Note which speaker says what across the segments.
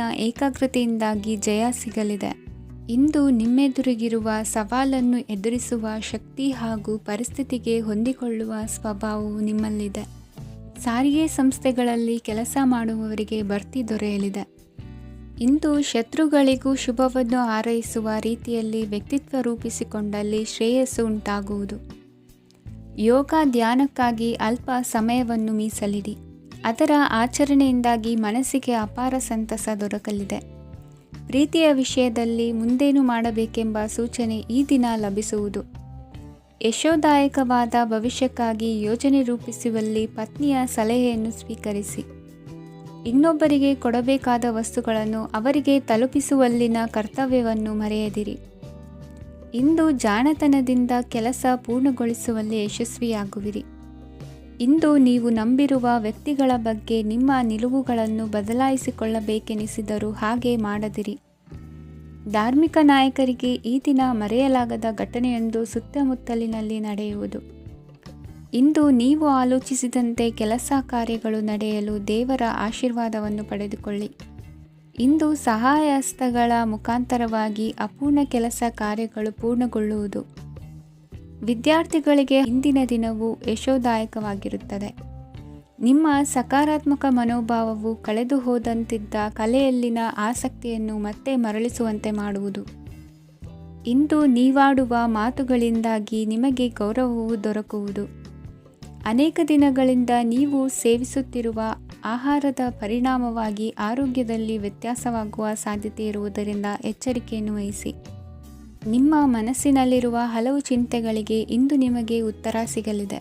Speaker 1: ಮನಸ್ಸಿನ ಏಕಾಗ್ರತೆಯಿಂದಾಗಿ ಜಯ ಸಿಗಲಿದೆ. ಇಂದು ನಿಮ್ಮೆದುರಿಗಿರುವ ಸವಾಲನ್ನು ಎದುರಿಸುವ ಶಕ್ತಿ ಹಾಗೂ ಪರಿಸ್ಥಿತಿಗೆ ಹೊಂದಿಕೊಳ್ಳುವ ಸ್ವಭಾವವು ನಿಮ್ಮಲ್ಲಿದೆ. ಸಾರಿಗೆ ಸಂಸ್ಥೆಗಳಲ್ಲಿ ಕೆಲಸ ಮಾಡುವವರಿಗೆ ಬಡ್ತಿ ದೊರೆಯಲಿದೆ. ಇಂದು ಶತ್ರುಗಳಿಗೂ ಶುಭವನ್ನು ಹಾರೈಸುವ ರೀತಿಯಲ್ಲಿ ವ್ಯಕ್ತಿತ್ವ ರೂಪಿಸಿಕೊಂಡಲ್ಲಿ ಶ್ರೇಯಸ್ಸು ಉಂಟಾಗುವುದು. ಯೋಗ ಧ್ಯಾನಕ್ಕಾಗಿ ಅಲ್ಪ ಸಮಯವನ್ನು ಮೀಸಲಿಡಿ. ಅದರ ಆಚರಣೆಯಿಂದಾಗಿ ಮನಸ್ಸಿಗೆ ಅಪಾರ ಸಂತಸ ದೊರಕಲಿದೆ. ಪ್ರೀತಿಯ ವಿಷಯದಲ್ಲಿ ಮುಂದೇನು ಮಾಡಬೇಕೆಂಬ ಸೂಚನೆ ಈ ದಿನ ಲಭಿಸುವುದು. ಯಶೋದಾಯಕವಾದ ಭವಿಷ್ಯಕ್ಕಾಗಿ ಯೋಜನೆ ರೂಪಿಸುವಲ್ಲಿ ಪತ್ನಿಯ ಸಲಹೆಯನ್ನು ಸ್ವೀಕರಿಸಿ. ಇನ್ನೊಬ್ಬರಿಗೆ ಕೊಡಬೇಕಾದ ವಸ್ತುಗಳನ್ನು ಅವರಿಗೆ ತಲುಪಿಸುವಲ್ಲಿನ ಕರ್ತವ್ಯವನ್ನು ಮರೆಯದಿರಿ. ಇಂದು ಜಾಣತನದಿಂದ ಕೆಲಸ ಪೂರ್ಣಗೊಳಿಸುವಲ್ಲಿ ಯಶಸ್ವಿಯಾಗುವಿರಿ. ಇಂದು ನೀವು ನಂಬಿರುವ ವ್ಯಕ್ತಿಗಳ ಬಗ್ಗೆ ನಿಮ್ಮ ನಿಲುವುಗಳನ್ನು ಬದಲಾಯಿಸಿಕೊಳ್ಳಬೇಕೆನಿಸಿದರೂ ಹಾಗೆ ಮಾಡದಿರಿ. ಧಾರ್ಮಿಕ ನಾಯಕರಿಗೆ ಈ ದಿನ ಮರೆಯಲಾಗದ ಘಟನೆಯೊಂದು ಸುತ್ತಮುತ್ತಲಿನಲ್ಲಿ ನಡೆಯುವುದು. ಇಂದು ನೀವು ಆಲೋಚಿಸಿದಂತೆ ಕೆಲಸ ಕಾರ್ಯಗಳು ನಡೆಯಲು ದೇವರ ಆಶೀರ್ವಾದವನ್ನು ಪಡೆದುಕೊಳ್ಳಿ. ಇಂದು ಸಹಾಯ ಹಸ್ತಗಳ ಮುಖಾಂತರವಾಗಿ ಅಪೂರ್ಣ ಕೆಲಸ ಕಾರ್ಯಗಳು ಪೂರ್ಣಗೊಳ್ಳುವುದು. ವಿದ್ಯಾರ್ಥಿಗಳಿಗೆ ಇಂದಿನ ದಿನವು ಯಶೋದಾಯಕವಾಗಿರುತ್ತದೆ. ನಿಮ್ಮ ಸಕಾರಾತ್ಮಕ ಮನೋಭಾವವು ಕಳೆದು ಹೋದಂತಿದ್ದ ಕಲೆಯಲ್ಲಿನ ಆಸಕ್ತಿಯನ್ನು ಮತ್ತೆ ಮರಳಿಸುವಂತೆ ಮಾಡುವುದು. ಇಂದು ನೀವಾಡುವ ಮಾತುಗಳಿಂದಾಗಿ ನಿಮಗೆ ಗೌರವವು ದೊರಕುವುದು. ಅನೇಕ ದಿನಗಳಿಂದ ನೀವು ಸೇವಿಸುತ್ತಿರುವ ಆಹಾರದ ಪರಿಣಾಮವಾಗಿ ಆರೋಗ್ಯದಲ್ಲಿ ವ್ಯತ್ಯಾಸವಾಗುವ ಸಾಧ್ಯತೆ ಇರುವುದರಿಂದ ಎಚ್ಚರಿಕೆಯನ್ನು ವಹಿಸಿ. ನಿಮ್ಮ ಮನಸ್ಸಿನಲ್ಲಿರುವ ಹಲವು ಚಿಂತೆಗಳಿಗೆ ಇಂದು ನಿಮಗೆ ಉತ್ತರ ಸಿಗಲಿದೆ.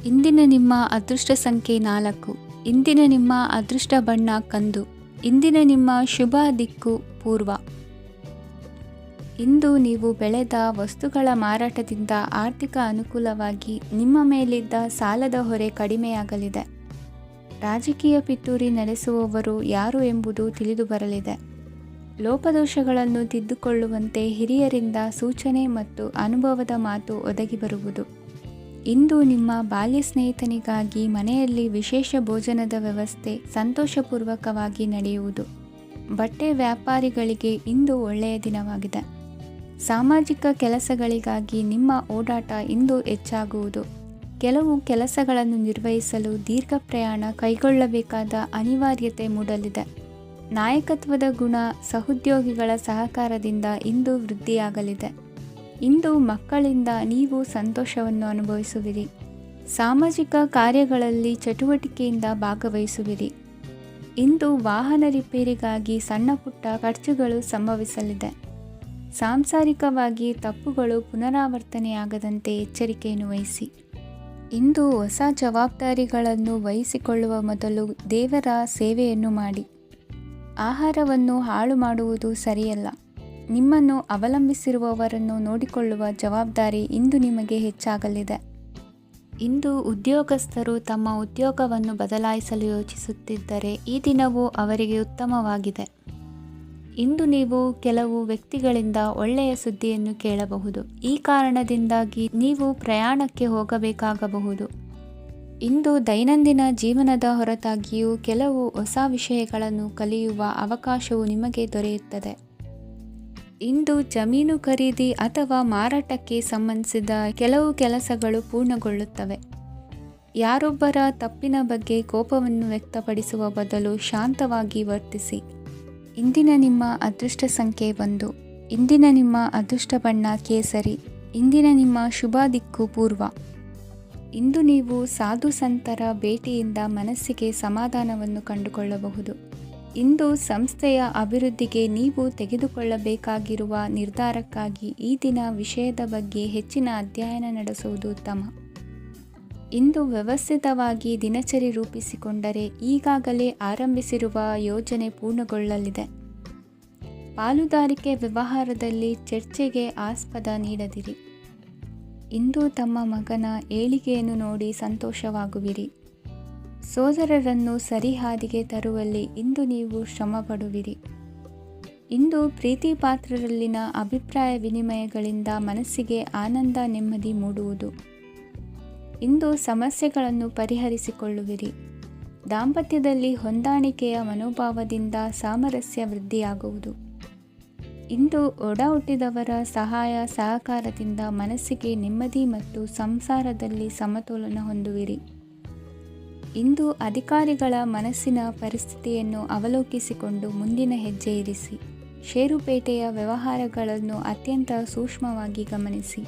Speaker 1: ಇಂದಿನ ನಿಮ್ಮ ಅದೃಷ್ಟ ಸಂಖ್ಯೆ 4. ಇಂದಿನ ನಿಮ್ಮ ಅದೃಷ್ಟ ಬಣ್ಣ ಕಂದು. ಇಂದಿನ ನಿಮ್ಮ ಶುಭ ದಿಕ್ಕು ಪೂರ್ವ. ಇಂದು ನೀವು ಬೆಳೆದ ವಸ್ತುಗಳ ಮಾರಾಟದಿಂದ ಆರ್ಥಿಕ ಅನುಕೂಲವಾಗಿ ನಿಮ್ಮ ಮೇಲಿದ್ದ ಸಾಲದ ಹೊರೆ ಕಡಿಮೆಯಾಗಲಿದೆ. ರಾಜಕೀಯ ಪಿತೂರಿ ನಡೆಸುವವರು ಯಾರು ಎಂಬುದು ತಿಳಿದು ಬರಲಿದೆ. ಲೋಪದೋಷಗಳನ್ನು ತಿದ್ದುಕೊಳ್ಳುವಂತೆ ಹಿರಿಯರಿಂದ ಸೂಚನೆ ಮತ್ತು ಅನುಭವದ ಮಾತು ಒದಗಿ ಬರುವುದು. ಇಂದು ನಿಮ್ಮ ಬಾಲ್ಯ ಸ್ನೇಹಿತನಿಗಾಗಿ ಮನೆಯಲ್ಲಿ ವಿಶೇಷ ಭೋಜನದ ವ್ಯವಸ್ಥೆ ಸಂತೋಷಪೂರ್ವಕವಾಗಿ ನಡೆಯುವುದು. ಬಟ್ಟೆ ವ್ಯಾಪಾರಿಗಳಿಗೆ ಇಂದು ಒಳ್ಳೆಯ ದಿನವಾಗಿದೆ. ಸಾಮಾಜಿಕ ಕೆಲಸಗಳಿಗಾಗಿ ನಿಮ್ಮ ಓಡಾಟ ಇಂದು ಹೆಚ್ಚಾಗುವುದು. ಕೆಲವು ಕೆಲಸಗಳನ್ನು ನಿರ್ವಹಿಸಲು ದೀರ್ಘ ಪ್ರಯಾಣ ಕೈಗೊಳ್ಳಬೇಕಾದ ಅನಿವಾರ್ಯತೆ ಮೂಡಲಿದೆ. ನಾಯಕತ್ವದ ಗುಣ ಸಹೋದ್ಯೋಗಿಗಳ ಸಹಕಾರದಿಂದ ಇಂದು ವೃದ್ಧಿಯಾಗಲಿದೆ. ಇಂದು ಮಕ್ಕಳಿಂದ ನೀವು ಸಂತೋಷವನ್ನು ಅನುಭವಿಸುವಿರಿ. ಸಾಮಾಜಿಕ ಕಾರ್ಯಗಳಲ್ಲಿ ಚಟುವಟಿಕೆಯಿಂದ ಭಾಗವಹಿಸುವಿರಿ. ಇಂದು ವಾಹನ ರಿಪೇರಿಗಾಗಿ ಸಣ್ಣ ಪುಟ್ಟ ಖರ್ಚುಗಳು ಸಂಭವಿಸಲಿದೆ. ಸಾಂಸಾರಿಕವಾಗಿ ತಪ್ಪುಗಳು ಪುನರಾವರ್ತನೆಯಾಗದಂತೆ ಎಚ್ಚರಿಕೆಯನ್ನು ವಹಿಸಿ. ಇಂದು ಹೊಸ ಜವಾಬ್ದಾರಿಗಳನ್ನು ವಹಿಸಿಕೊಳ್ಳುವ ಮೊದಲು ದೇವರ ಸೇವೆಯನ್ನು ಮಾಡಿ. ಆಹಾರವನ್ನು ಹಾಳು ಮಾಡುವುದು ಸರಿಯಲ್ಲ. ನಿಮ್ಮನ್ನು ಅವಲಂಬಿಸಿರುವವರನ್ನು ನೋಡಿಕೊಳ್ಳುವ ಜವಾಬ್ದಾರಿ ಇಂದು ನಿಮಗೆ ಹೆಚ್ಚಾಗಲಿದೆ. ಇಂದು ಉದ್ಯೋಗಸ್ಥರು ತಮ್ಮ ಉದ್ಯೋಗವನ್ನು ಬದಲಾಯಿಸಲು ಯೋಚಿಸುತ್ತಿದ್ದರೆ ಈ ದಿನವೂ ಅವರಿಗೆ ಉತ್ತಮವಾಗಿದೆ. ಇಂದು ನೀವು ಕೆಲವು ವ್ಯಕ್ತಿಗಳಿಂದ ಒಳ್ಳೆಯ ಸುದ್ದಿಯನ್ನು ಕೇಳಬಹುದು. ಈ ಕಾರಣದಿಂದಾಗಿ ನೀವು ಪ್ರಯಾಣಕ್ಕೆ ಹೋಗಬೇಕಾಗಬಹುದು. ಇಂದು ದೈನಂದಿನ ಜೀವನದ ಹೊರತಾಗಿಯೂ ಕೆಲವು ಹೊಸ ವಿಷಯಗಳನ್ನು ಕಲಿಯುವ ಅವಕಾಶವು ನಿಮಗೆ ದೊರೆಯುತ್ತದೆ. ಇಂದು ಜಮೀನು ಖರೀದಿ ಅಥವಾ ಮಾರಾಟಕ್ಕೆ ಸಂಬಂಧಿಸಿದ ಕೆಲವು ಕೆಲಸಗಳು ಪೂರ್ಣಗೊಳ್ಳುತ್ತವೆ. ಯಾರೊಬ್ಬರ ತಪ್ಪಿನ ಬಗ್ಗೆ ಕೋಪವನ್ನು ವ್ಯಕ್ತಪಡಿಸುವ ಬದಲು ಶಾಂತವಾಗಿ ವರ್ತಿಸಿ. ಇಂದಿನ ನಿಮ್ಮ ಅದೃಷ್ಟ ಸಂಖ್ಯೆ 1. ಇಂದಿನ ನಿಮ್ಮ ಅದೃಷ್ಟ ಬಣ್ಣ ಕೇಸರಿ. ಇಂದಿನ ನಿಮ್ಮ ಶುಭ ದಿಕ್ಕು ಪೂರ್ವ. ಇಂದು ನೀವು ಸಾಧು ಸಂತರ ಭೇಟಿಯಿಂದ ಮನಸ್ಸಿಗೆ ಸಮಾಧಾನವನ್ನು ಕಂಡುಕೊಳ್ಳಬಹುದು. ಇಂದು ಸಂಸ್ಥೆಯ ಅಭಿವೃದ್ಧಿಗೆ ನೀವು ತೆಗೆದುಕೊಳ್ಳಬೇಕಾಗಿರುವ ನಿರ್ಧಾರಕ್ಕಾಗಿ ಈ ದಿನ ವಿಷಯದ ಬಗ್ಗೆ ಹೆಚ್ಚಿನ ಅಧ್ಯಯನ ನಡೆಸುವುದು ಉತ್ತಮ. ಇಂದು ವ್ಯವಸ್ಥಿತವಾಗಿ ದಿನಚರಿ ರೂಪಿಸಿಕೊಂಡರೆ ಈಗಾಗಲೇ ಆರಂಭಿಸಿರುವ ಯೋಜನೆ ಪೂರ್ಣಗೊಳ್ಳಲಿದೆ. ಪಾಲುದಾರಿಕೆ ವ್ಯವಹಾರದಲ್ಲಿ ಚರ್ಚೆಗೆ ಆಸ್ಪದ ನೀಡದಿರಿ. ಇಂದು ತಮ್ಮ ಮಗನ ಏಳಿಗೆಯನ್ನು ನೋಡಿ ಸಂತೋಷವಾಗುವಿರಿ. ಸೋದರರನ್ನು ಸರಿಹಾದಿಗೆ ತರುವಲ್ಲಿ ಇಂದು ನೀವು ಶ್ರಮಪಡುವಿರಿ. ಇಂದು ಪ್ರೀತಿ ಪಾತ್ರರಲ್ಲಿನ ಅಭಿಪ್ರಾಯ ವಿನಿಮಯಗಳಿಂದ ಮನಸ್ಸಿಗೆ ಆನಂದ ನೆಮ್ಮದಿ ಮೂಡುವುದು. ಇಂದು ಸಮಸ್ಯೆಗಳನ್ನು ಪರಿಹರಿಸಿಕೊಳ್ಳುವಿರಿ. ದಾಂಪತ್ಯದಲ್ಲಿ ಹೊಂದಾಣಿಕೆಯ ಮನೋಭಾವದಿಂದ ಸಾಮರಸ್ಯ ವೃದ್ಧಿಯಾಗುವುದು. ಇಂದು ಒಡ ಹುಟ್ಟಿದವರ ಸಹಾಯ ಸಹಕಾರದಿಂದ ಮನಸ್ಸಿಗೆ ನೆಮ್ಮದಿ ಮತ್ತು ಸಂಸಾರದಲ್ಲಿ ಸಮತೋಲನ ಹೊಂದುವಿರಿ. ಇಂದು ಅಧಿಕಾರಿಗಳ ಮನಸ್ಸಿನ ಪರಿಸ್ಥಿತಿಯನ್ನು ಅವಲೋಕಿಸಿಕೊಂಡು ಮುಂದಿನ ಹೆಜ್ಜೆ ಇರಿಸಿ. ಷೇರುಪೇಟೆಯ ವ್ಯವಹಾರಗಳನ್ನು ಅತ್ಯಂತ ಸೂಕ್ಷ್ಮವಾಗಿ ಗಮನಿಸಿ.